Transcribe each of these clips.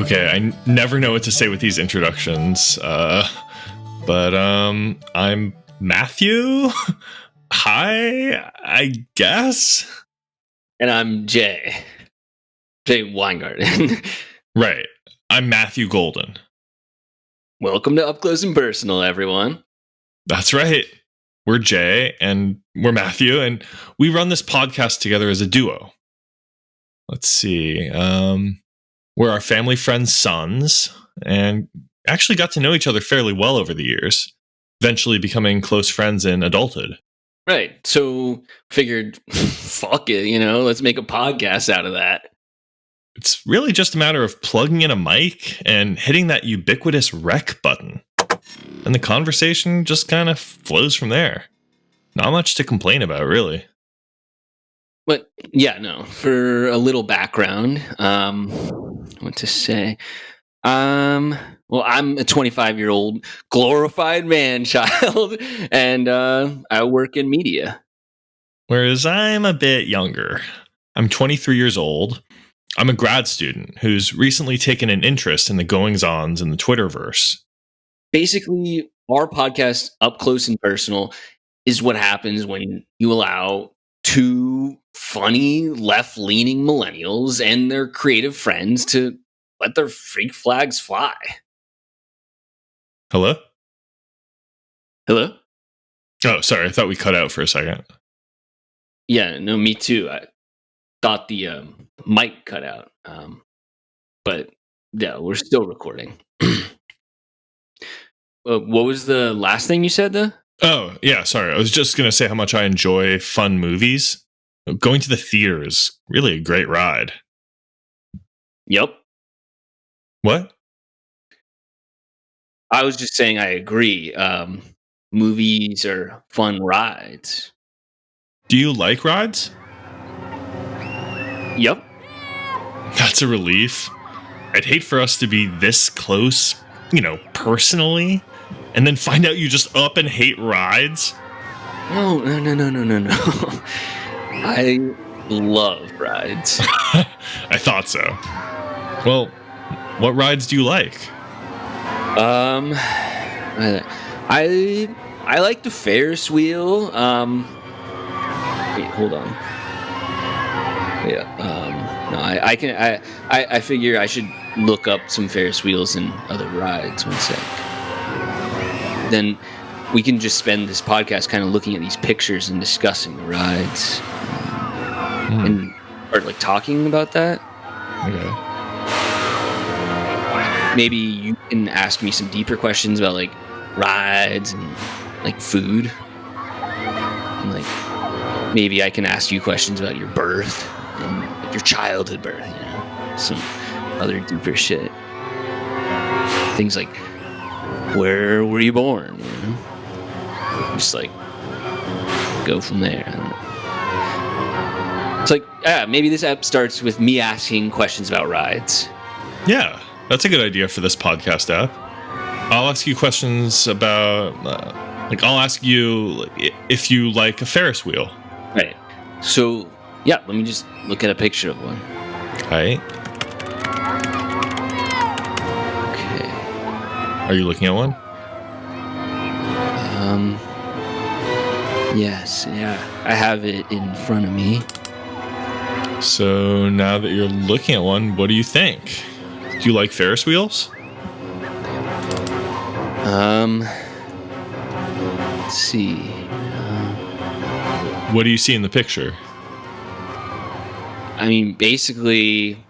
Okay, never know what to say with these introductions. But I'm Matthew. Hi, I guess. And I'm Jay Weingarten. Right. I'm Matthew Goldin. Welcome to Up Close and Personal, everyone. That's right. We're Jay and we're Matthew, and we run this podcast together as a duo. Let's see. We're our family friends' sons, and actually got to know each other fairly well over the years, eventually becoming close friends in adulthood. Right. So figured, fuck it, let's make a podcast out of that. It's really just a matter of plugging in a mic and hitting that ubiquitous rec button. And the conversation just kind of flows from there. Not much to complain about, really. But yeah, no, for a little background, what to say? Well, I'm a 25-year-old glorified man-child, and I work in media. Whereas I'm a bit younger. I'm 23 years old. I'm a grad student who's recently taken an interest in the goings-ons in the Twitterverse. Basically, our podcast, Up Close and Personal, is what happens when you allow two funny, left-leaning millennials and their creative friends to let their freak flags fly. Hello? Hello? Oh, sorry. I thought we cut out for a second. Yeah, no, me too. I thought the mic cut out. But yeah, we're still recording. What was the last thing you said, though? Oh, yeah, sorry. I was just going to say how much I enjoy fun movies. Going to the theater is really a great ride. Yep. What? I was just saying I agree. Movies are fun rides. Do you like rides? Yep. That's a relief. I'd hate for us to be this close, personally, and then find out you just up and hate rides. No. I love rides. I thought so. Well, what rides do you like? I like the Ferris wheel. Wait, hold on. Yeah. No, I figure I should look up some Ferris wheels and other rides. One sec. Then we can just spend this podcast kind of looking at these pictures and discussing the rides, and or like talking about that. Okay. Maybe you can ask me some deeper questions about like rides and like food, and like maybe I can ask you questions about your birth and like, your childhood birth, some other deeper shit, things like where were you born, just like go from there. I don't know. It's like maybe this app starts with me asking questions about rides. Yeah, that's a good idea for this podcast app. I'll ask you questions about, I'll ask you if you like a Ferris wheel. Right. So, yeah, let me just look at a picture of one. Right. Okay. Are you looking at one? Yes, yeah. I have it in front of me. So now that you're looking at one, what do you think? Do you like Ferris wheels? Let's see. What do you see in the picture? I mean, basically,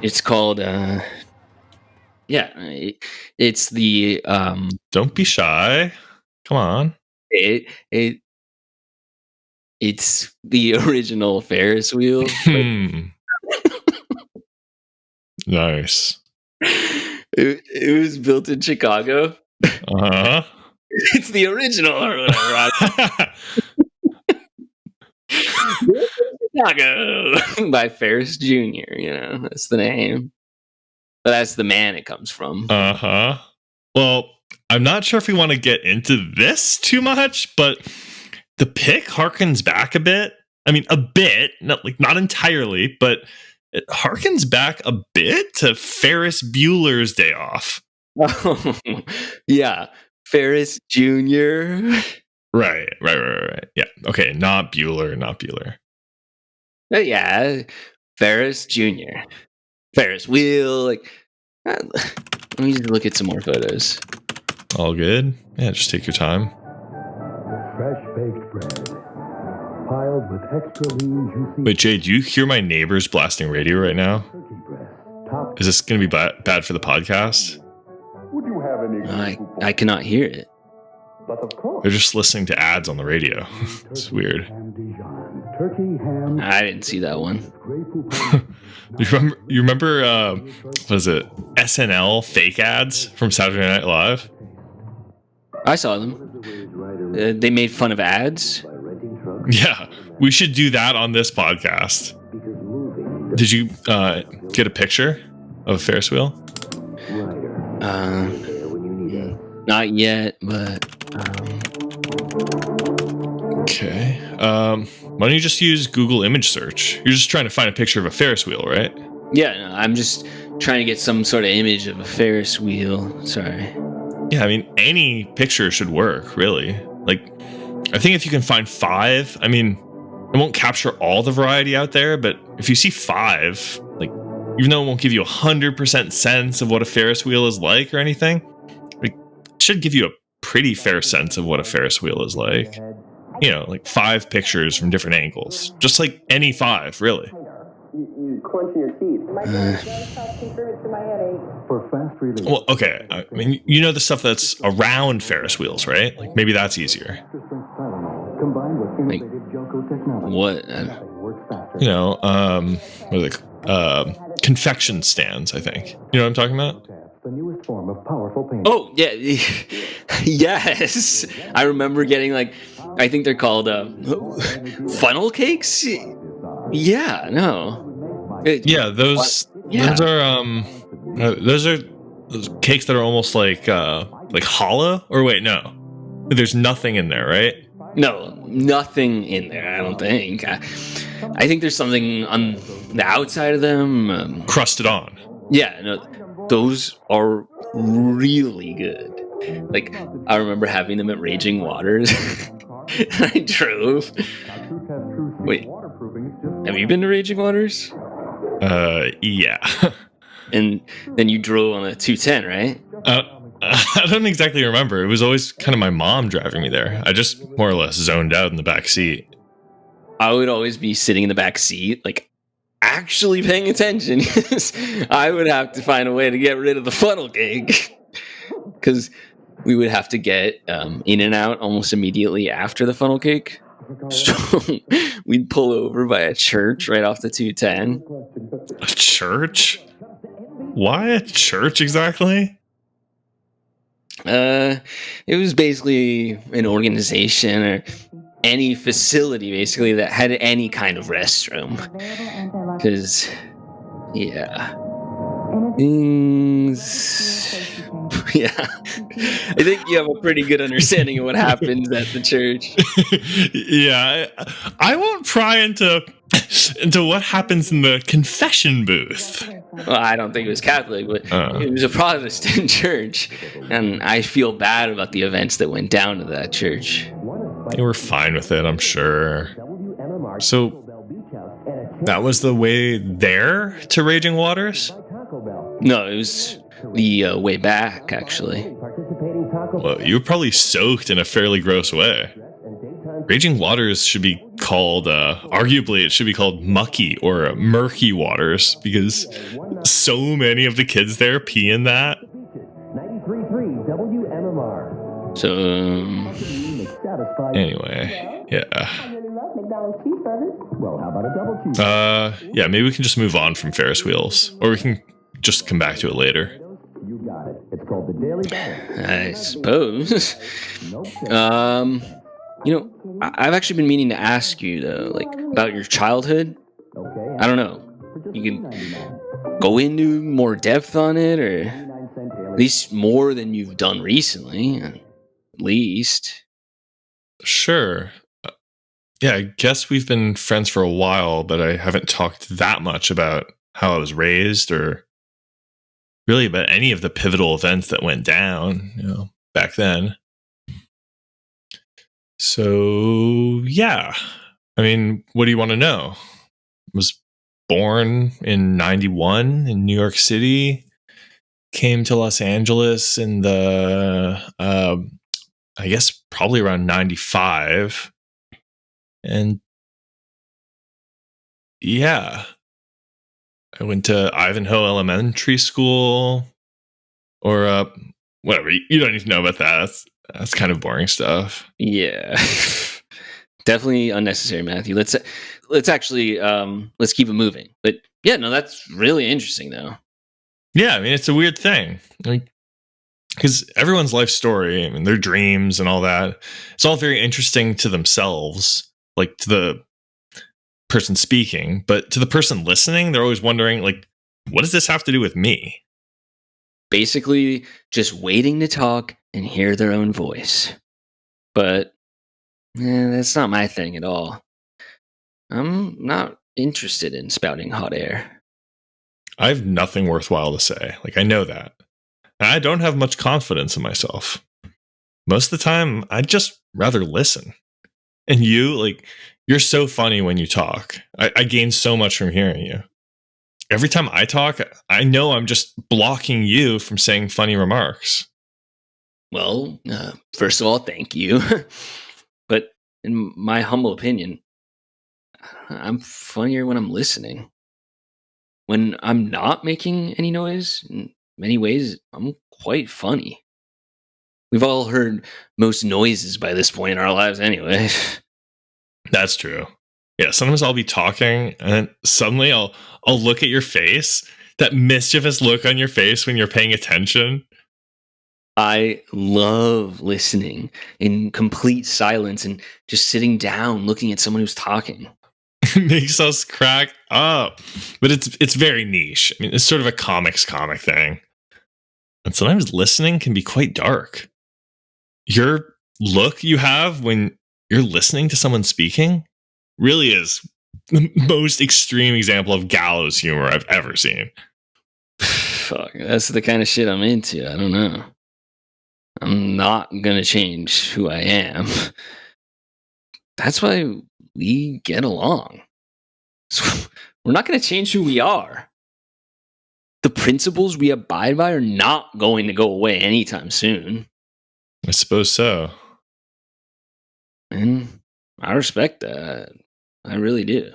it's called, it's the, Don't be shy. Come on. It's the original Ferris wheel. Nice. It was built in Chicago. Uh-huh. It's the original or whatever. Chicago by Ferris Jr. That's the name. But that's the man it comes from. Uh-huh. Well, I'm not sure if we want to get into this too much, but the pic harkens back a bit. I mean, a bit, not entirely, but it harkens back a bit to Ferris Bueller's Day Off. Oh, yeah. Ferris Jr. Right. Yeah. Okay. Not Bueller. Yeah. Ferris Jr. Ferris wheel. Let me just look at some more photos. All good. Yeah. Just take your time. Fresh baked bread, piled with extra lean, juicy. Wait, Jay, do you hear my neighbors blasting radio right now? Turkey breast, topped. Is this going to be bad for the podcast? Would you have any? I cannot hear it. But of course. They're just listening to ads on the radio. It's weird. Ham Dijon, turkey ham. I didn't see that one. You remember what is it? SNL fake ads from Saturday Night Live? I saw them. They made fun of ads. Yeah, we should do that on this podcast. Did you get a picture of a Ferris wheel? Not yet, but okay. Why don't you just use Google image search? You're just trying to find a picture of a Ferris wheel, right? yeah, no, I'm just trying to get some sort of image of a Ferris wheel. Sorry. Yeah, I mean, any picture should work, really. Like, I think if you can find 5, I mean, it won't capture all the variety out there, but if you see 5, like, even though it won't give you 100% sense of what a Ferris wheel is like or anything, it should give you a pretty fair sense of what a Ferris wheel is like. You know, like 5 pictures from different angles. Just like any 5, really. You clenching your teeth. For fast relief. Well, okay. I mean, you know the stuff that's around Ferris wheels, right? Like, maybe that's easier. Combined with innovative Joko technology. What? Works faster. You know, what are they? Confection stands, I think. You know what I'm talking about? The newest form of powerful paint. Oh, yeah. Yes. I remember getting I think they're called funnel cakes. Yeah, no. Yeah, those are those cakes that are almost like hollow. Or wait, no. There's nothing in there, right? No, nothing in there, I don't think. I think there's something on the outside of them. Crusted on. Yeah, no, those are really good. I remember having them at Raging Waters. I drove. Wait, have you been to Raging Waters? Yeah. And then you drove on a 210, right? I don't exactly remember. It was always kind of my mom driving me there. I just more or less zoned out in the back seat. I would always be sitting in the back seat, actually paying attention. I would have to find a way to get rid of the funnel cake. Because we would have to get in and out almost immediately after the funnel cake. So we'd pull over by a church right off the 210. A church? Why a church exactly? It was basically an organization or any facility basically that had any kind of restroom. Because, yeah. Yeah. I think you have a pretty good understanding of what happens at the church. Yeah. I won't pry into what happens in the confession booth. Well, I don't think it was Catholic, but it was a Protestant church. And I feel bad about the events that went down to that church. They were fine with it, I'm sure. So, that was the way there to Raging Waters? No, it was the way back, actually. Well, you were probably soaked in a fairly gross way. Raging Waters should be called, arguably it should be called mucky or murky waters because so many of the kids there pee in that. So, anyway, yeah. Well, how about a double cheese? Yeah, maybe we can just move on from Ferris wheels, or we can just come back to it later. You got it. It's called the Daily Double. I suppose. I've actually been meaning to ask you though, about your childhood. Okay. I don't know. You can go into more depth on it, or at least more than you've done recently. At least. Sure. Yeah, I guess we've been friends for a while, but I haven't talked that much about how I was raised or really about any of the pivotal events that went down, back then. So, yeah. I mean, what do you want to know? I was born in 91 in New York City, came to Los Angeles in the, I guess, probably around 95. And yeah, I went to Ivanhoe Elementary School or whatever. You don't need to know about that. That's kind of boring stuff. Yeah. Definitely unnecessary, Matthew. Let's actually let's keep it moving. But yeah, no, that's really interesting though. Yeah, I mean, it's a weird thing. Like, because everyone's life story, I mean, their dreams and all that, it's all very interesting to themselves, like to the person speaking, but to the person listening, they're always wondering, like, what does this have to do with me? Basically, just waiting to talk and hear their own voice. But that's not my thing at all. I'm not interested in spouting hot air. I have nothing worthwhile to say. Like, I know that. And I don't have much confidence in myself. Most of the time, I'd just rather listen. And you, like, you're so funny when you talk. I gain so much from hearing you. Every time I talk, I know I'm just blocking you from saying funny remarks. Well, first of all, thank you. But in my humble opinion, I'm funnier when I'm listening. When I'm not making any noise, in many ways, I'm quite funny. We've all heard most noises by this point in our lives anyway. That's true. Yeah, sometimes I'll be talking and then suddenly I'll look at your face, that mischievous look on your face when you're paying attention. I love listening in complete silence and just sitting down looking at someone who's talking. It makes us crack up. But it's very niche. I mean, it's sort of a comic thing. And sometimes listening can be quite dark. Your look you have when you're listening to someone speaking really is the most extreme example of gallows humor I've ever seen. Fuck, that's the kind of shit I'm into. I don't know. I'm not gonna change who I am. That's why we get along. So we're not gonna change who we are. The principles we abide by are not going to go away anytime soon. I suppose so. And I respect that. I really do.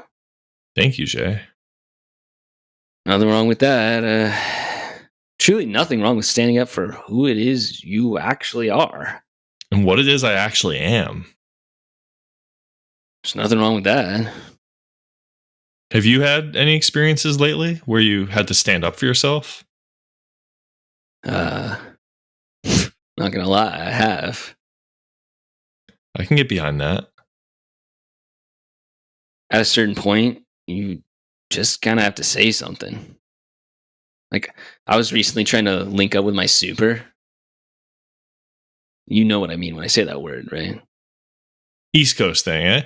Thank you, Jay. Nothing wrong with that. Truly nothing wrong with standing up for who it is you actually are. And what it is I actually am. There's nothing wrong with that. Have you had any experiences lately where you had to stand up for yourself? Not gonna lie, I have. I can get behind that. At a certain point, you just kind of have to say something. Like, I was recently trying to link up with my super. You know what I mean when I say that word, right? East Coast thing, eh?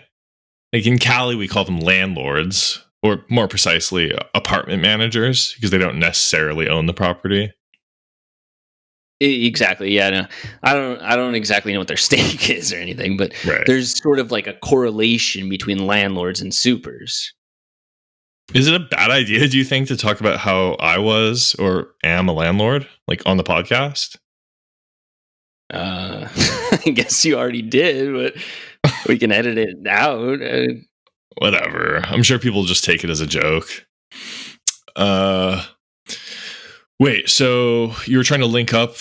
Like in Cali, we call them landlords, or more precisely, apartment managers, because they don't necessarily own the property. Exactly. Yeah. No, I don't exactly know what their stake is or anything, but Right. there's sort of like a correlation between landlords and supers. Is it a bad idea, do you think, to talk about how I was or am a landlord, like on the podcast? I guess you already did, but we can edit it out. Whatever. I'm sure people just take it as a joke. Wait, so you were trying to link up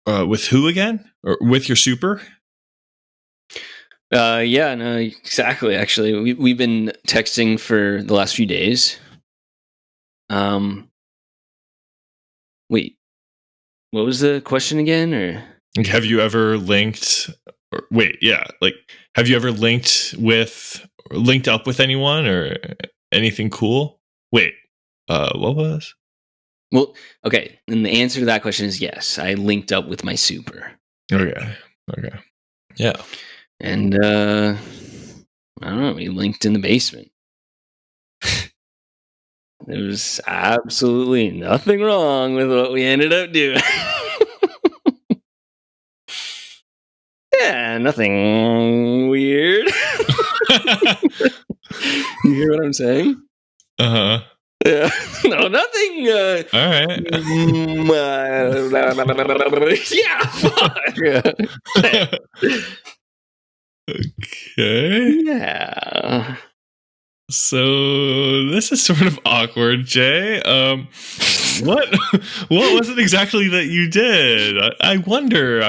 with who again? Or with your super? Yeah, no, exactly. Actually, we've been texting for the last few days. Wait, what was the question again? Or Like, have you ever linked? Or, wait, yeah, like have you ever linked up with anyone or anything cool? Wait, what was? well, okay. And the answer to that question is yes. I linked up with my super. Okay, yeah. And I don't know, we linked in the basement. There was absolutely nothing wrong with what we ended up doing. Yeah, nothing weird. You hear what I'm saying? Uh-huh. Yeah. No, nothing. All right. Yeah, fuck. Okay. Yeah. So this is sort of awkward, Jay. What was it exactly that you did? I wonder.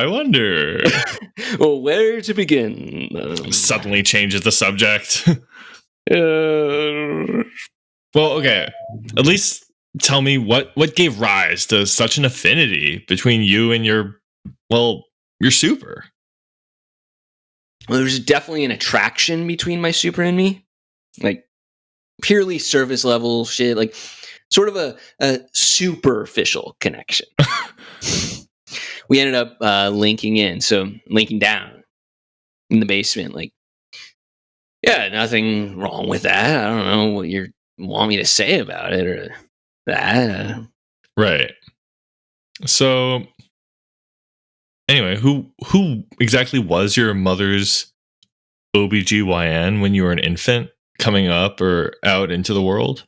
Well, where to begin? Suddenly changes the subject. Uh, Well, okay. At least tell me what gave rise to such an affinity between you and your super. well, there's definitely an attraction between my super and me, like purely surface level shit, like sort of a superficial connection. We ended up linking down in the basement. Like, yeah, nothing wrong with that. I don't know what you want me to say about it or that. Right. So anyway, who exactly was your mother's OBGYN when you were an infant coming up or out into the world?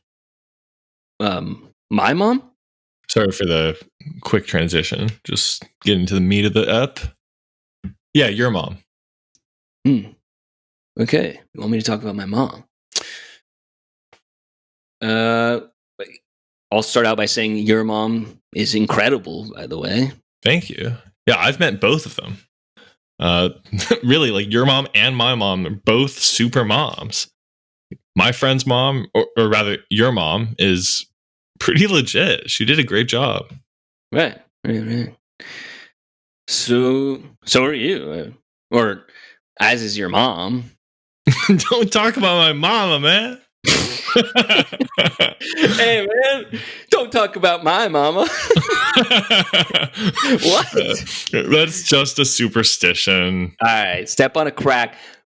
My mom? Sorry for the quick transition. Just get into the meat of the ep. Yeah, your mom. Okay. You want me to talk about my mom? I'll start out by saying your mom is incredible, by the way. Thank you. Yeah, I've met both of them. Really, like your mom and my mom are both super moms. My friend's mom, or rather your mom, is pretty legit. She did a great job. Right. So are you. Or as is your mom. Don't talk about my mama, man. Hey, man, don't talk about my mama. What? That's just a superstition. All right, step on a crack,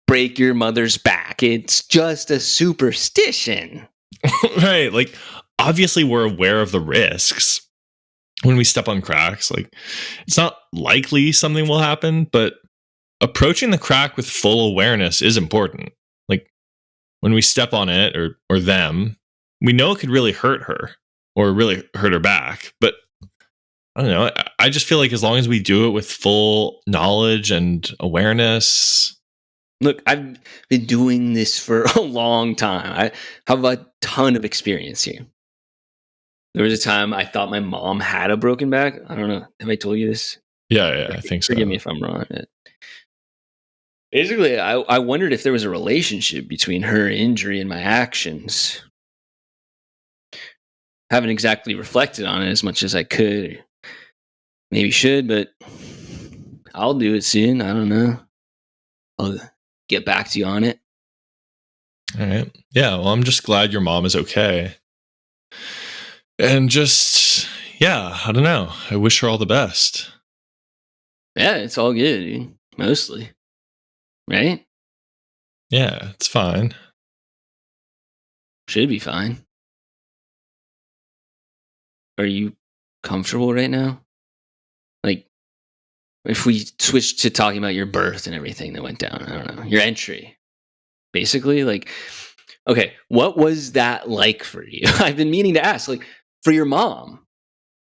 break your mother's back. It's just a superstition. Right. Like, obviously, we're aware of the risks when we step on cracks. Like, it's not likely something will happen, but approaching the crack with full awareness is important. Like, when we step on it or them, we know it could really hurt her or really hurt her back. But I don't know. I just feel like as long as we do it with full knowledge and awareness. Look, I've been doing this for a long time. I have a ton of experience here. There was a time I thought my mom had a broken back. I don't know. Have I told you this? Yeah, I think so. Forgive me if I'm wrong. Basically, I wondered if there was a relationship between her injury and my actions. Haven't exactly reflected on it as much as I could. Maybe should, but I'll do it soon. I don't know. I'll get back to you on it. All right. Yeah, well, I'm just glad your mom is okay. And just, yeah, I don't know. I wish her all the best. Yeah, it's all good, dude. Mostly. Right? Yeah, it's fine. Should be fine. Are you comfortable right now? Like, if we switch to talking about your birth and everything that went down, I don't know, your entry. Basically, like, okay, what was that like for you? I've been meaning to ask, like, for your mom.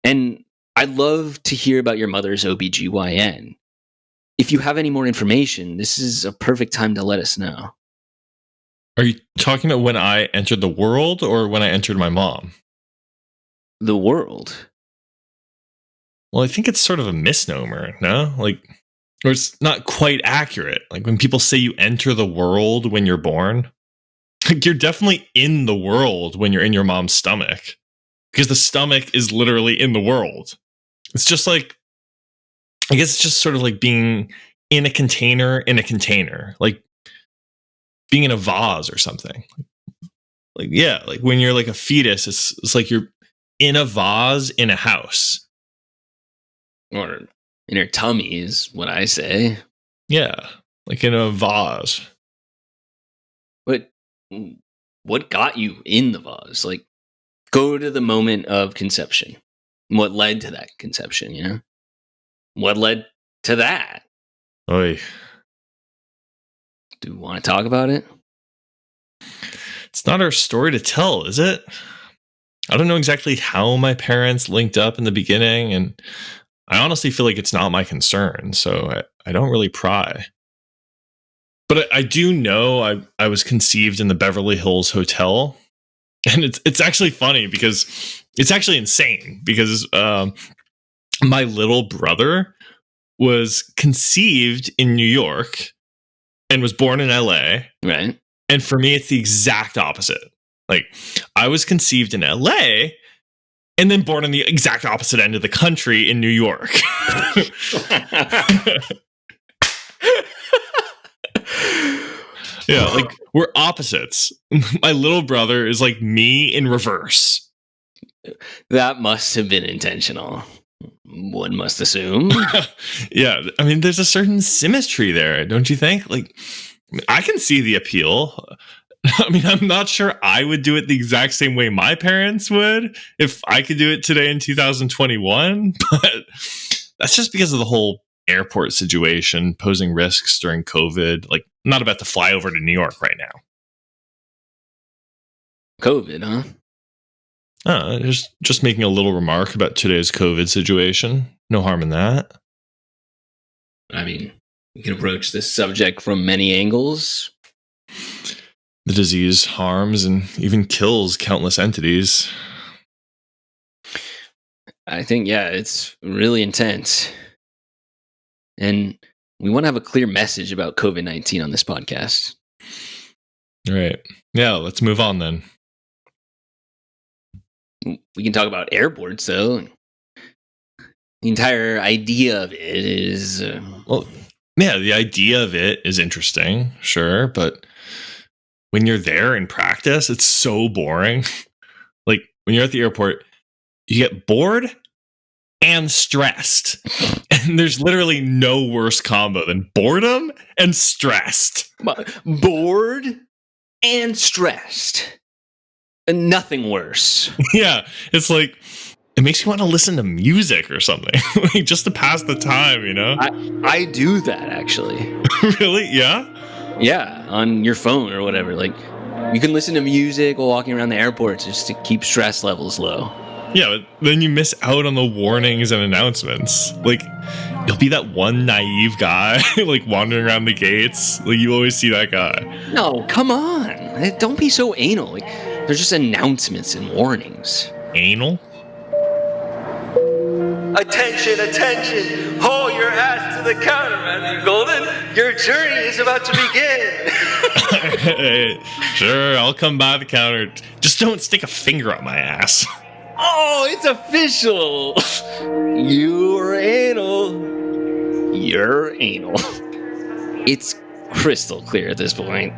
And I'd love to hear about your mother's OBGYN. If you have any more information, this is a perfect time to let us know. Are you talking about when I entered the world or when I entered my mom? The world. Well, I think it's sort of a misnomer, no? Like, or it's not quite accurate. Like when people say you enter the world when you're born, like you're definitely in the world when you're in your mom's stomach. Because the stomach is literally in the world. It's just like, I guess it's just sort of like being in a container, like being in a vase or something. Like, yeah, like when you're like a fetus, it's like you're in a vase in a house. Or in her tummy is what I say. Yeah, like in a vase. But what got you in the vase? Like, Go to the moment of conception. What led to that conception, you know? What led to that? Oy. Do you want to talk about it? It's not our story to tell, is it? I don't know exactly how my parents linked up in the beginning, and I honestly feel like it's not my concern, so I don't really pry. But I do know I was conceived in the Beverly Hills Hotel, and it's actually funny because it's actually insane because my little brother was conceived in New York and was born in LA. Right. And for me, it's the exact opposite. Like, I was conceived in LA and then born on the exact opposite end of the country in New York. Yeah, like, we're opposites. My little brother is like me in reverse. That must have been intentional. One must assume. Yeah, I mean, there's a certain symmetry there, don't you think? Like, I can see the appeal. I mean, I'm not sure I would do it the exact same way my parents would if I could do it today in 2021, but that's just because of the whole airport situation posing risks during COVID. Like, I'm not about to fly over to New York right now. COVID, huh? Just making a little remark about today's COVID situation. No harm in that. I mean, we can approach this subject from many angles. The disease harms and even kills countless entities. I think, yeah, it's really intense. And we want to have a clear message about COVID-19 on this podcast. All right. Yeah, let's move on then. We can talk about airports, though. The entire idea of it is... Well, yeah, the idea of it is interesting, sure, but when you're there in practice, it's so boring. Like, when you're at the airport, you get bored and stressed. And there's literally no worse combo than boredom and stressed. Bored and stressed. And nothing worse. Yeah, it's like, it makes you want to listen to music or something, like, just to pass the time, you know? I do that, actually. Really? Yeah? Yeah, on your phone or whatever. Like, you can listen to music while walking around the airport just to keep stress levels low. Yeah, but then you miss out on the warnings and announcements. Like, you'll be that one naive guy, like, wandering around the gates. Like, you always see that guy. No, come on. Don't be so anal. Like, there's just announcements and warnings. Anal? Attention, attention! Haul your ass to the counter, Matthew Goldin! Your journey is about to begin! Sure, I'll come by the counter. Just don't stick a finger up my ass. Oh, it's official! You're anal. You're anal. It's crystal clear at this point.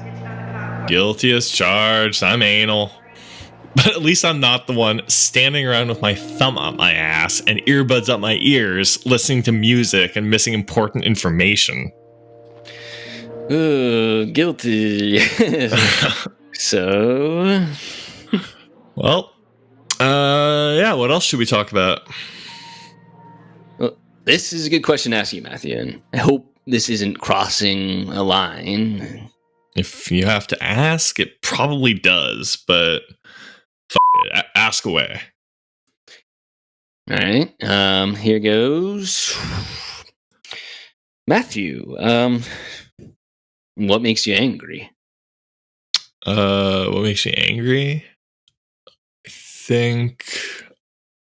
Guilty as charged. I'm anal. But at least I'm not the one standing around with my thumb up my ass and earbuds up my ears, listening to music and missing important information. Ooh, guilty. So... Well, yeah, what else should we talk about? Well, this is a good question to ask you, Matthew, and I hope this isn't crossing a line. If you have to ask, it probably does, but it, ask away. All right, here goes. Matthew, what makes you angry? What makes you angry? I think,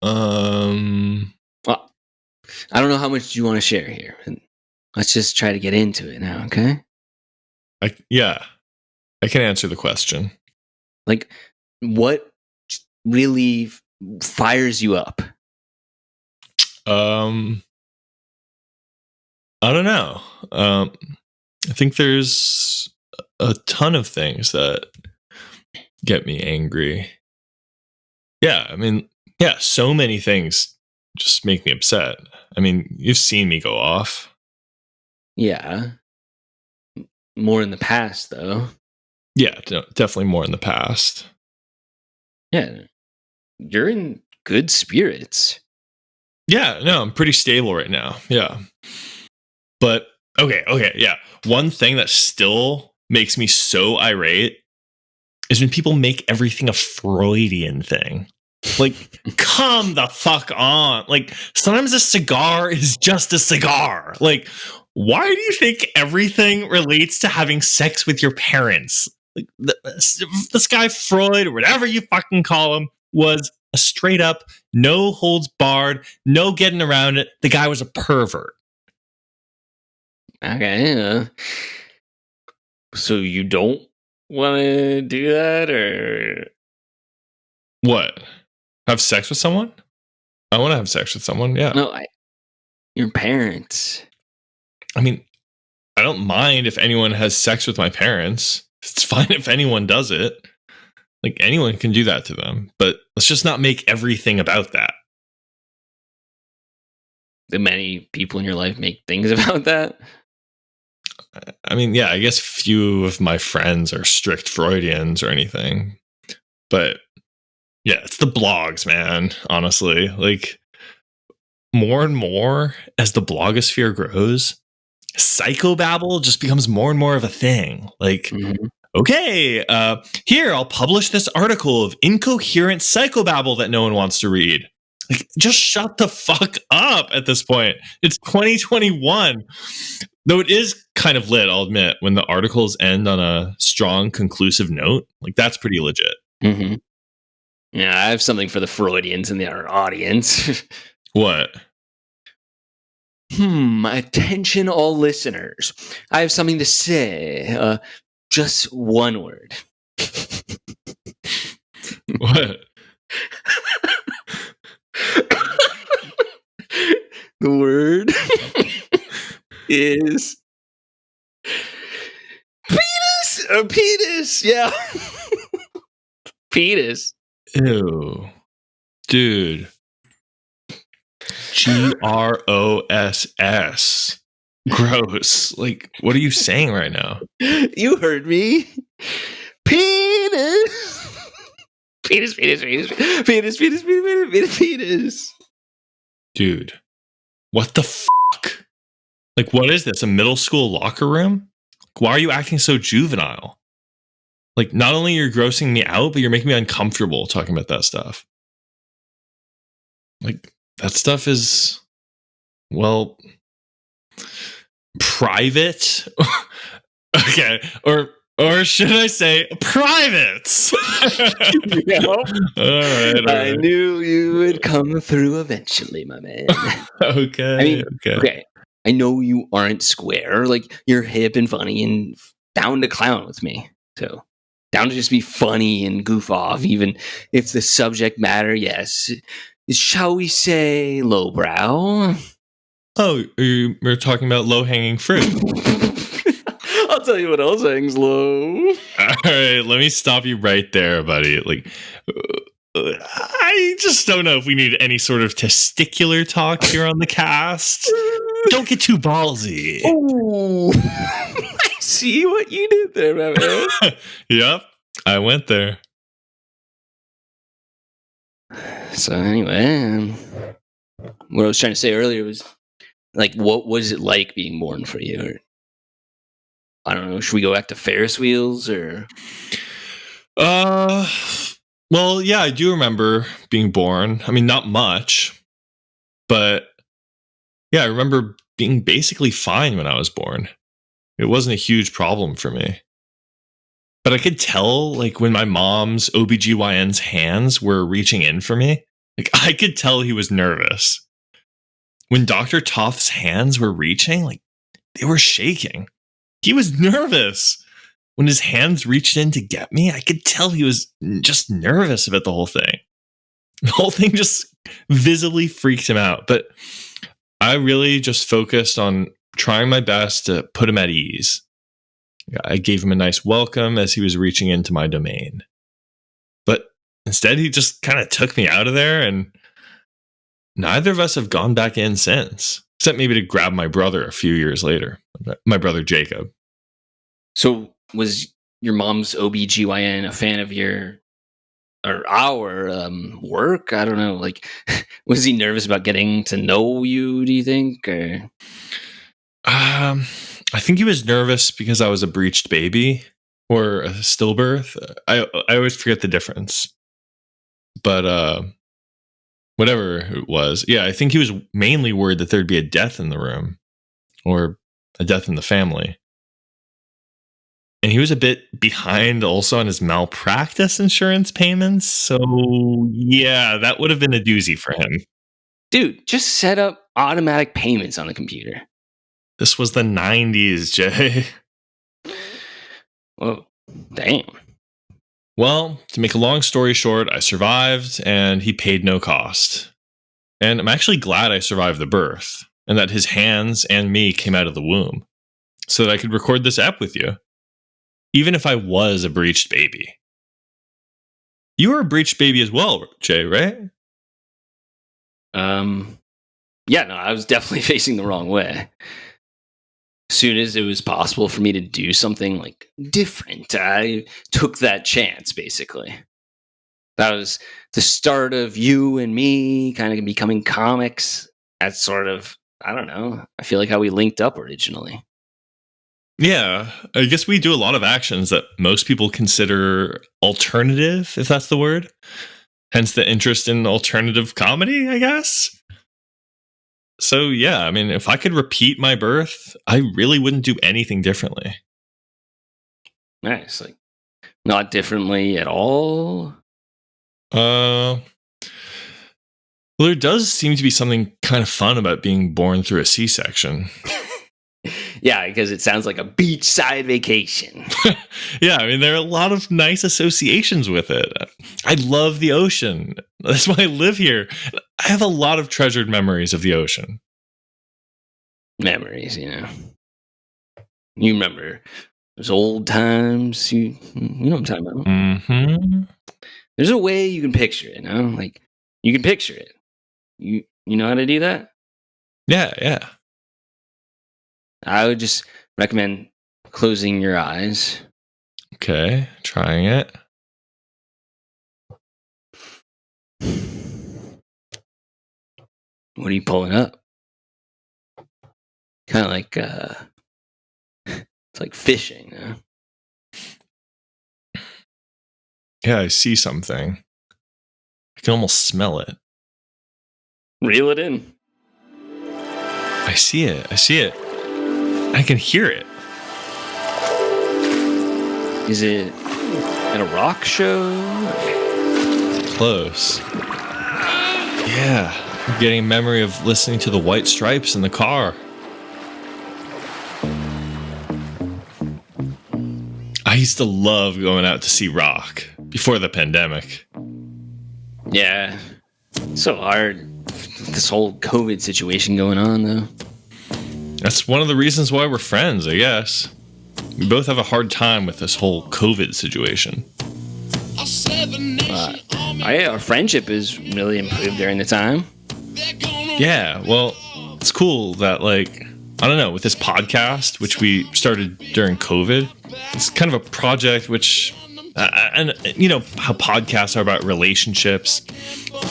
Well, I don't know how much you want to share here. Let's just try to get into it now, okay? I can answer the question. Like, what really fires you up? I don't know. I think there's a ton of things that get me angry. Yeah, I mean, yeah, so many things just make me upset. I mean, you've seen me go off. Yeah. More in the past, though. Yeah, definitely more in the past. Yeah. you're in good spirits. Yeah, no, I'm pretty stable right now. Yeah. But okay, yeah. One thing that still makes me so irate is when people make everything a Freudian thing. Like, come the fuck on. Like, sometimes a cigar is just a cigar. Like, why do you think everything relates to having sex with your parents? Like, this guy Freud, or whatever you fucking call him, was a straight up, no holds barred, no getting around it. The guy was a pervert. Okay. So you don't want to do that, or What? Have sex with someone? I want to have sex with someone, yeah. no? Your parents. I mean, I don't mind if anyone has sex with my parents. It's fine if anyone does it. Like, anyone can do that to them. But let's just not make everything about that. Do many people in your life make things about that? I mean, yeah, I guess few of my friends are strict Freudians or anything. But yeah, it's the blogs, man, honestly. Like, more and more as the blogosphere grows, psychobabble just becomes more and more of a thing. Like, okay, here, I'll publish this article of incoherent psychobabble that no one wants to read. Like, just shut the fuck up at this point. It's 2021. Though it is kind of lit, I'll admit, when the articles end on a strong, conclusive note. Like, that's pretty legit. Mm-hmm. Yeah, I have something for the Freudians in our audience. What? Attention all listeners. I have something to say. Just one word. What? The word is penis. Penis, yeah. Penis. Ew. Dude. GROSS. Gross. Like, what are you saying right now? You heard me. Penis. Penis, penis, penis, penis, penis, penis, penis, penis. Dude. What the fuck? Like, what is this? A middle school locker room? Why are you acting so juvenile? Like, not only you're grossing me out, but you're making me uncomfortable talking about that stuff. Like, that stuff is, well, private. Okay, or should I say private? Yep. All right. I knew you would come through eventually, my man. Okay. I mean, okay. I know you aren't square. Like, you're hip and funny and down to clown with me. So, down to just be funny and goof off, even if the subject matter, yes, is, shall we say, lowbrow. Oh, you're talking about low-hanging fruit. I'll tell you what else hangs low. All right, let me stop you right there, buddy. Like, I just don't know if we need any sort of testicular talk here on the cast. Don't get too ballsy. Oh, I see what you did there, my man. Yep, I went there. So anyway, what I was trying to say earlier was, like, what was it like being born for you? Or, I don't know. Should we go back to Ferris wheels or? Well, yeah, I do remember being born. I mean, not much, but yeah, I remember being basically fine when I was born. It wasn't a huge problem for me. But I could tell, like, when my mom's OBGYN's hands were reaching in for me, like, I could tell he was nervous. When Dr. Toth's hands were reaching, like, they were shaking. He was nervous. When his hands reached in to get me, I could tell he was just nervous about the whole thing. The whole thing just visibly freaked him out. But I really just focused on trying my best to put him at ease. I gave him a nice welcome as he was reaching into my domain. But instead, he just kind of took me out of there, and neither of us have gone back in since. Except maybe to grab my brother a few years later. My brother Jacob. So was your mom's OBGYN a fan of your or our work? I don't know. Like, was he nervous about getting to know you, do you think? Or I think he was nervous because I was a breached baby or a stillbirth. I always forget the difference. But whatever it was, yeah, I think he was mainly worried that there'd be a death in the room or a death in the family. And he was a bit behind also on his malpractice insurance payments. So, yeah, that would have been a doozy for him. dude, just set up automatic payments on the computer. This was the 90s, Jay. Whoa, damn. Well, to make a long story short, I survived and he paid no cost. And I'm actually glad I survived the birth and that his hands and me came out of the womb so that I could record this app with you. Even if I was a breached baby. You were a breached baby as well, Jay, right? Yeah, no, I was definitely facing the wrong way. As soon as it was possible for me to do something like different, I took that chance, basically. That was the start of you and me kind of becoming comics. That's sort of, I don't know, I feel like how we linked up originally. Yeah, I guess we do a lot of actions that most people consider alternative, if that's the word. Hence the interest in alternative comedy, I guess. So, yeah, I mean, if I could repeat my birth, I really wouldn't do anything differently. Nice. Like, not differently at all? Well, there does seem to be something kind of fun about being born through a C-section. Yeah, because it sounds like a beachside vacation. Yeah, I mean, there are a lot of nice associations with it. I love the ocean. That's why I live here. I have a lot of treasured memories of the ocean. Memories, you know. You remember those old times. You know what I'm talking about. Mm-hmm. There's a way you can picture it, you know? Like, you can picture it. You know how to do that? Yeah. I would just recommend closing your eyes. Okay, trying it. What are you pulling up? Kind of like, it's like fishing, you know? Yeah, I see something. I can almost smell it. Reel it in. I see it. I can hear it. Is it at a rock show? Close. Yeah, I'm getting a memory of listening to the White Stripes in the car. I used to love going out to see rock before the pandemic. Yeah. So hard. This whole COVID situation going on, though. That's one of the reasons why we're friends, I guess. We both have a hard time with this whole COVID situation. Our friendship has really improved during the time. Yeah, well, it's cool that, like, I don't know, with this podcast, which we started during COVID, it's kind of a project which, and you know how podcasts are about relationships.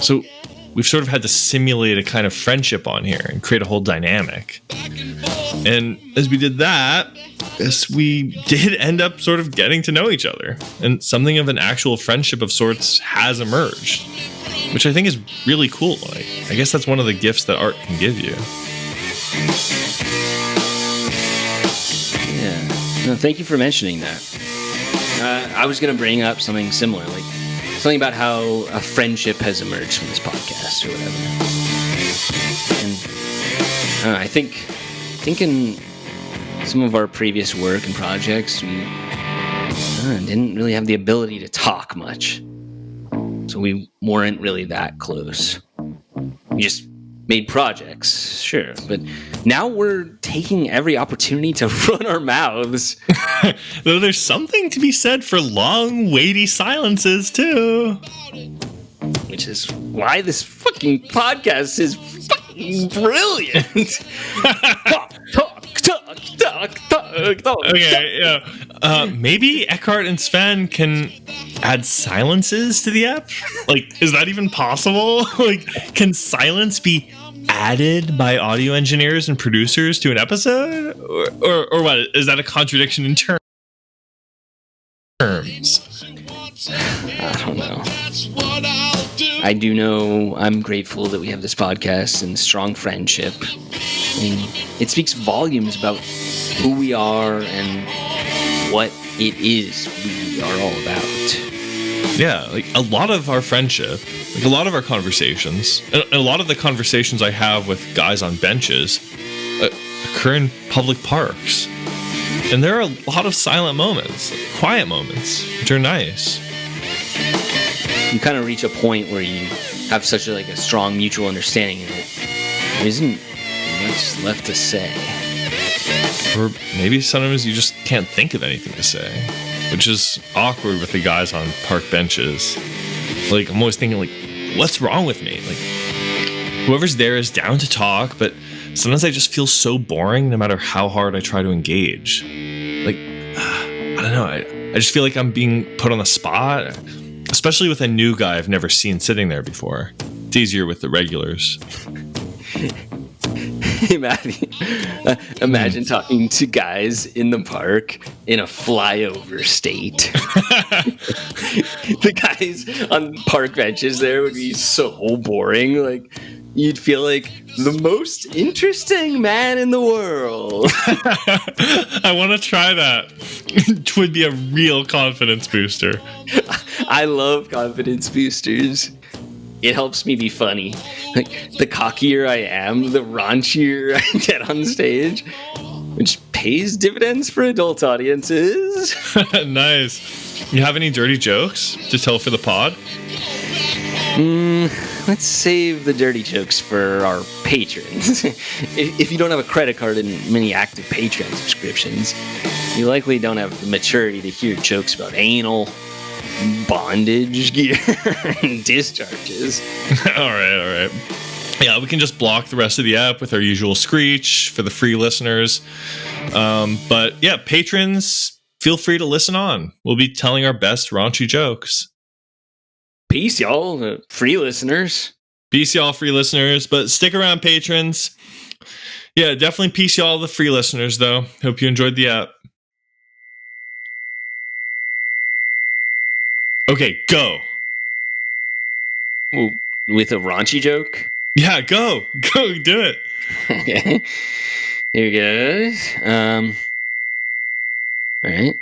So we've sort of had to simulate a kind of friendship on here and create a whole dynamic. And as we did that, yes, we did end up sort of getting to know each other. And something of an actual friendship of sorts has emerged, which I think is really cool. Like, I guess that's one of the gifts that art can give you. Yeah. No, thank you for mentioning that. I was going to bring up something similar, like something about how a friendship has emerged from this podcast or whatever. And I think in some of our previous work and projects, we didn't really have the ability to talk much. So we weren't really that close. We just made projects, sure. But now we're taking every opportunity to run our mouths. Though there's something to be said for long, weighty silences, too. Which is why this fucking podcast is fucking brilliant. Talk. Okay, yeah. Maybe Eckhart and Sven can add silences to the app. Like, is that even possible? Like, can silence be added by audio engineers and producers to an episode, or what? Is that a contradiction in terms? I don't know. I do know I'm grateful that we have this podcast and strong friendship. And it speaks volumes about who we are and what it is we are all about. Yeah, like a lot of our friendship, like a lot of our conversations, and a lot of the conversations I have with guys on benches occur in public parks. And there are a lot of silent moments, like quiet moments, which are nice. You kind of reach a point where you have such a strong mutual understanding that there isn't much left to say. Or maybe sometimes you just can't think of anything to say, which is awkward with the guys on park benches. Like, I'm always thinking, like, what's wrong with me? Like, whoever's there is down to talk, but sometimes I just feel so boring no matter how hard I try to engage. Like, I don't know, I just feel like I'm being put on the spot, especially with a new guy I've never seen sitting there before. It's easier with the regulars. Imagine talking to guys in the park in a flyover state. The guys on park benches there would be so boring. Like, you'd feel like the most interesting man in the world. I want to try that. It would be a real confidence booster. I love confidence boosters. It helps me be funny. Like, the cockier I am, the raunchier I get on stage, which pays dividends for adult audiences. Nice. You have any dirty jokes to tell for the pod? Let's save the dirty jokes for our patrons. If you don't have a credit card and many active Patreon subscriptions, you likely don't have the maturity to hear jokes about anal, bondage gear, and discharges. All right. Yeah, we can just block the rest of the app with our usual screech for the free listeners. But yeah, patrons, feel free to listen on. We'll be telling our best raunchy jokes. Peace, y'all, free listeners. Peace, y'all, free listeners. But stick around, patrons. Yeah, definitely peace, y'all, the free listeners, though. Hope you enjoyed the app. Okay, go. Ooh, with a raunchy joke? Yeah, go. Go, do it. Okay. Here goes. All right.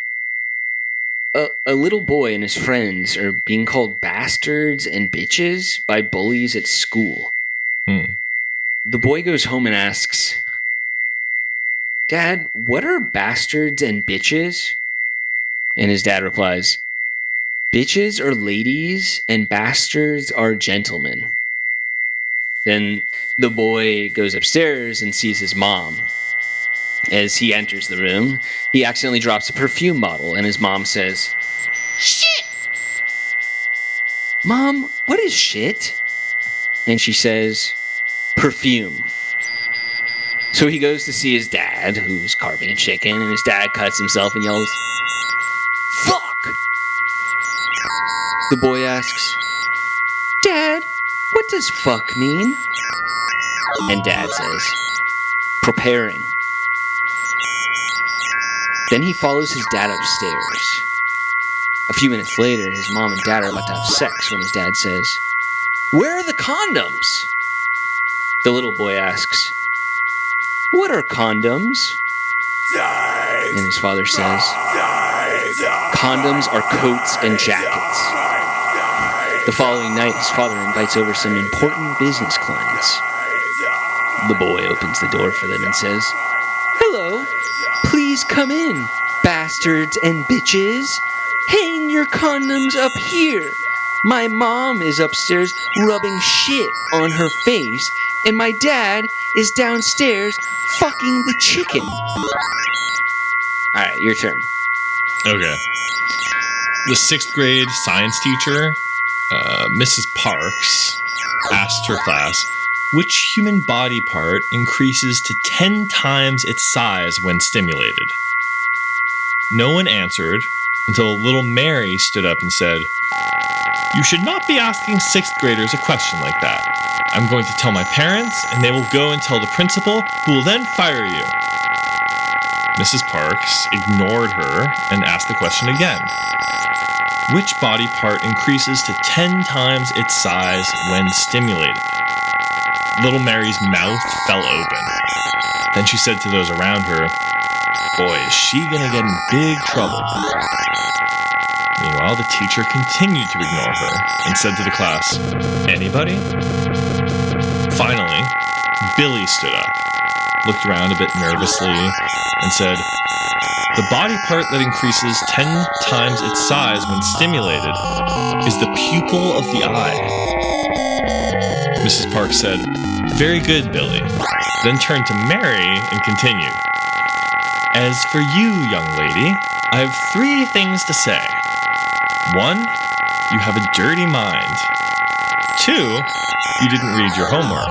A little boy and his friends are being called bastards and bitches by bullies at school. The boy goes home and asks, "Dad, what are bastards and bitches?" And his dad replies, "Bitches are ladies and bastards are gentlemen." Then the boy goes upstairs and sees his mom. As he enters the room, he accidentally drops a perfume bottle, and his mom says, "Shit!" "Mom, what is shit?" And she says, "Perfume." So he goes to see his dad, who's carving a chicken, and his dad cuts himself and yells, "Fuck!" The boy asks, "Dad, what does fuck mean?" And Dad says, "Preparing." Then he follows his dad upstairs. A few minutes later, his mom and dad are about to have sex when his dad says, "Where are the condoms?" The little boy asks, "What are condoms?" And his father says, "Condoms are coats and jackets." The following night, his father invites over some important business clients. The boy opens the door for them and says, "Hello, please come in, bastards and bitches. Hang your condoms up here. My mom is upstairs rubbing shit on her face, and my dad is downstairs fucking the chicken." All right, your turn. Okay. The 6th grade science teacher, Mrs. Parks, asked her class, which human body part increases to 10 times its size when stimulated? No one answered until little Mary stood up and said, "You should not be asking 6th graders a question like that. I'm going to tell my parents, and they will go and tell the principal, who will then fire you." Mrs. Parks ignored her and asked the question again. Which body part increases to 10 times its size when stimulated? Little Mary's mouth fell open. Then she said to those around her, "Boy, is she gonna get in big trouble." Meanwhile, the teacher continued to ignore her and said to the class, "Anybody?" Finally, Billy stood up, looked around a bit nervously, and said, "The body part that increases 10 times its size when stimulated is the pupil of the eye." Mrs. Parks said, "Very good, Billy," then turned to Mary and continued, "As for you, young lady, I have 3 things to say. 1, you have a dirty mind. 2, you didn't read your homework.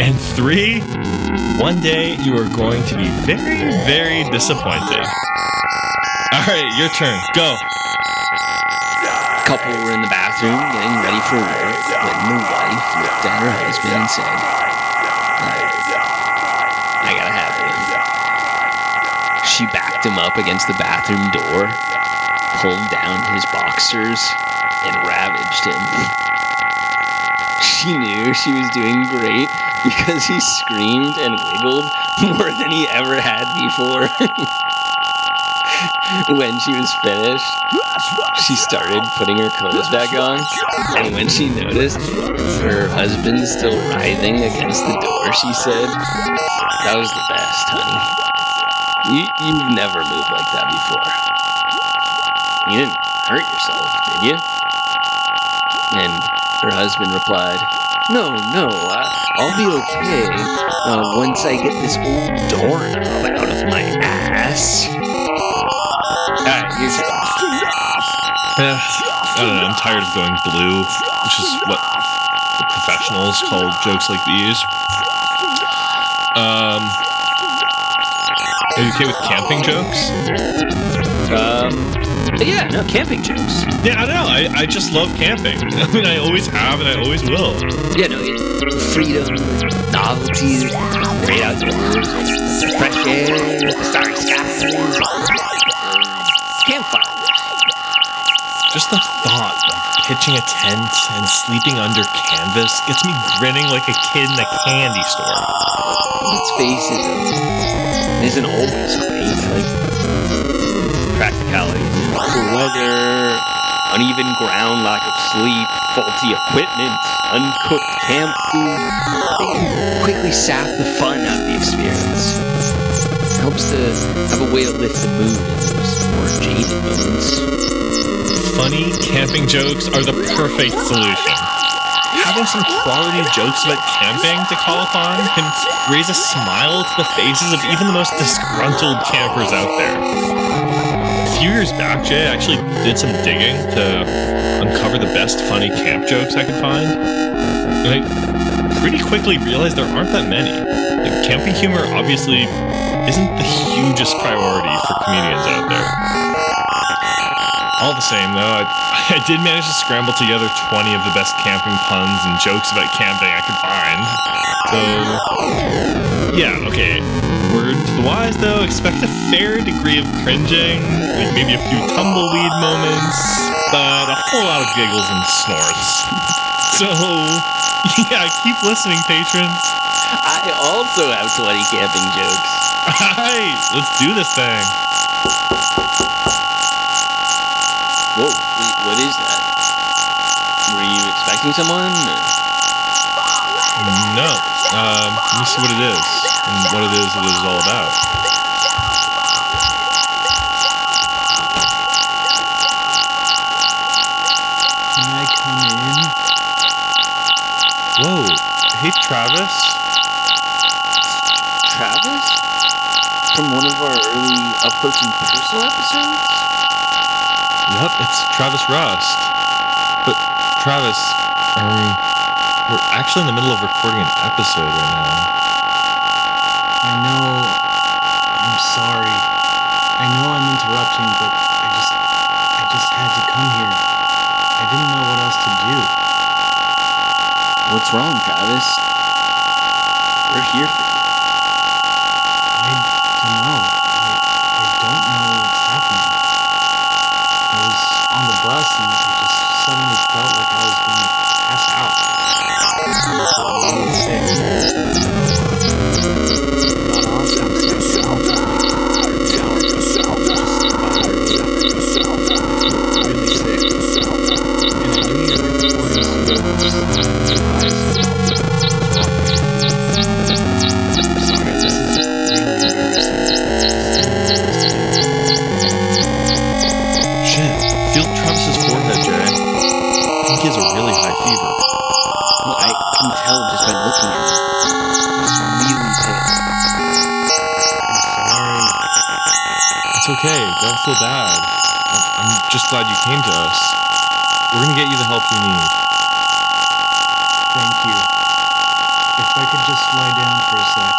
And 3, one day you are going to be very, very disappointed." All right, your turn. Go. A couple were in the bathroom getting ready for work when the wife looked at her husband and said, "I gotta have him." She backed him up against the bathroom door, pulled down his boxers, and ravaged him. She knew she was doing great because he screamed and wiggled more than he ever had before. When she was finished, she started putting her clothes back on, and when she noticed her husband still writhing against the door, she said, "That was the best, honey. You've never moved like that before. You didn't hurt yourself, did you?" And her husband replied, No, I'll be okay once I get this old doorknob out of my ass." Alright, I don't know, I'm tired of going blue, which is what the professionals call jokes like these. Are you okay with camping jokes? Yeah, no, camping jokes. Yeah, I don't know. I just love camping. I mean, I always have and I always will. Yeah, no, freedom, novelty, great outdoors, fresh air, starry skies, campfire. Just the thought of pitching a tent and sleeping under canvas gets me grinning like a kid in a candy store. Let's face it, though, it isn't always great. Like, practicality, poor weather, uneven ground, lack of sleep, faulty equipment, uncooked camp food, they can quickly sap the fun out of the experience. It helps to have a way to lift the mood in those more jaded moments. Funny camping jokes are the perfect solution. Having some quality jokes about camping to call upon can raise a smile to the faces of even the most disgruntled campers out there. A few years back, Jay, I actually did some digging to uncover the best funny camp jokes I could find. And I pretty quickly realized there aren't that many. Like, camping humor obviously isn't the hugest priority for comedians out there. All the same, though, I did manage to scramble together 20 of the best camping puns and jokes about camping I could find. So, yeah, okay. Word to the wise, though, expect a fair degree of cringing, like maybe a few tumbleweed moments, but a whole lot of giggles and snorts. So, yeah, keep listening, patrons. I also have 20 camping jokes. Alright, let's do this thing. Whoa, what is that? Were you expecting someone? No. Let me see what it is and what it is all about. Can I come in? Whoa. Hey, Travis. Travis? From one of our early Up Close and Personal episodes? Yep, it's Travis Rust. But, Travis, we're actually in the middle of recording an episode right now. I know. I'm sorry. I know I'm interrupting, but I just had to come here. I didn't know what else to do. What's wrong, Travis? We're here for you. I don't know. I don't know what's happening. I was on the bus and I just suddenly felt like I was going to pass out. Not awesome. Really sick. And I knew you were recording some videos. Sorry, this is really embarrassing. Shit. Feel Travis's forehead, Jay. I think he has a really high fever. Well, I can tell just by looking at him. He's really pale. I'm sorry. It's okay. Don't feel bad. I'm just glad you came to us. We're gonna get you the help you need. Thank you. If I could just lie down for a sec.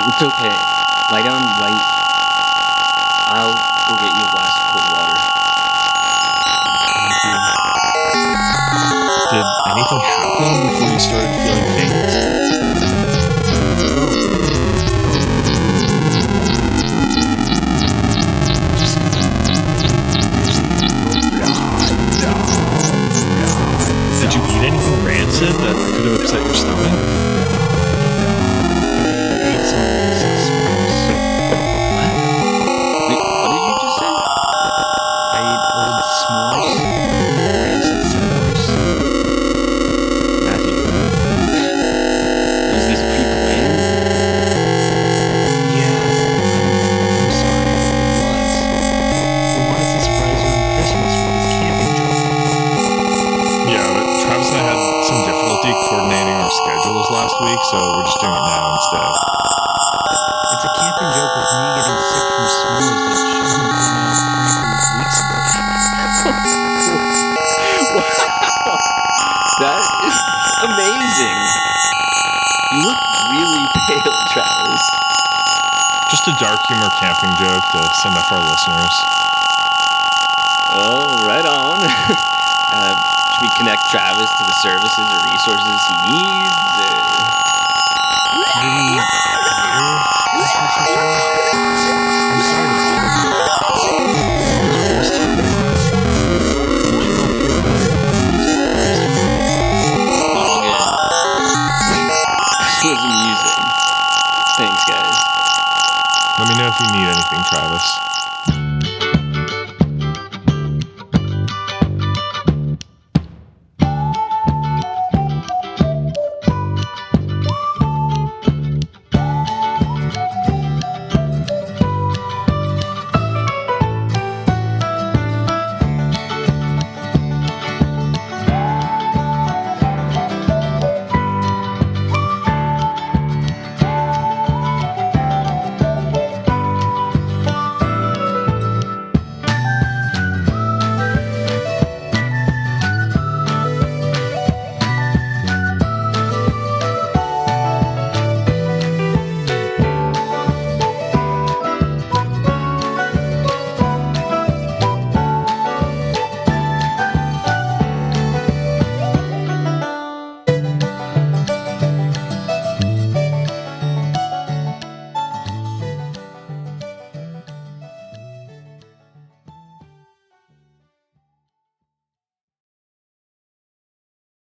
It's okay. Lie down right. I'll go get you a glass of cold water. Thank you. Did anything happen before you started feeling faint? Did you eat anything rancid that could have upset your stomach? I ate some rancid s'mores. Wait, what did you just say? I ate old s'mores. Rancid s'mores. Matthew. Was this pre-planned? Yeah, I'm sorry. It was. We wanted to surprise you on Christmas with this camping trip. Yeah, but Travis and I had some difficulty coordinating our schedules last week, so we're just doing it now instead. It's a camping joke with me getting sick from s'mores that should have been out frankly weeks ago. That is amazing. You look really pale, Travis. Just a dark humor camping joke to send off our listeners. Oh, right on. Should we connect Travis to the services or resources he needs?